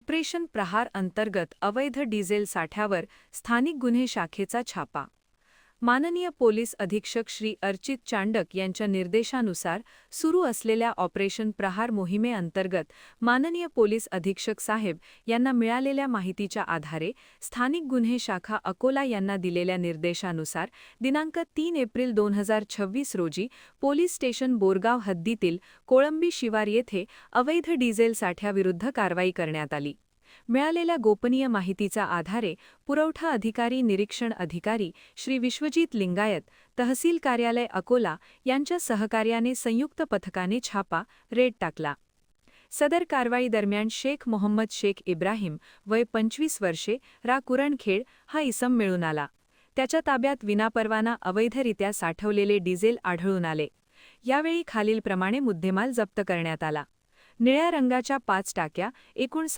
Operation प्रहार अंतर्गत अवैध diesel साठ्यावर स्थानिक गुन्हे शाखेचा छापा. माननीय पोलीस अधीक्षक श्री अर्चित चांडक यांच्या निर्देशानुसार सुरू असलेल्या ऑपरेशन प्रहार मोहिमेअंतर्गत माननीय पोलीस अधीक्षक साहेब यांना मिळालेल्या माहितीच्या आधारे स्थानिक गुन्हे शाखा अकोला यांना दिलेल्या निर्देशानुसार दिनांक 3 एप्रिल 2026 रोजी पोलीस स्टेशन बोरगाव हद्दीतील कोळंबी शिवार येथे अवैध डिझेल साठ्याविरुद्ध कारवाई करण्यात आली. मिळालेल्या गोपनीय माहितीच्या आधारे पुरवठा अधिकारी निरीक्षण अधिकारी श्री विश्वजीत लिंगायत, तहसील कार्यालय अकोला यांच्या सहकार्याने संयुक्त पथकाने छापा रेड टाकला. सदर कारवाई दरम्यान शेख मोहम्मद शेख इब्राहिम वय 25 वर्षे रा कुरणखेड हा इसम मिळून आला. त्याच्या ताब्यात विनापरवाना अवैधरित्या साठवलेले डिझेल आढळून आले. यावेळी खालीलप्रमाणे मुद्देमाल जप्त करण्यात आला. निळ्या रंगाच्या 5 टाक्या एकूण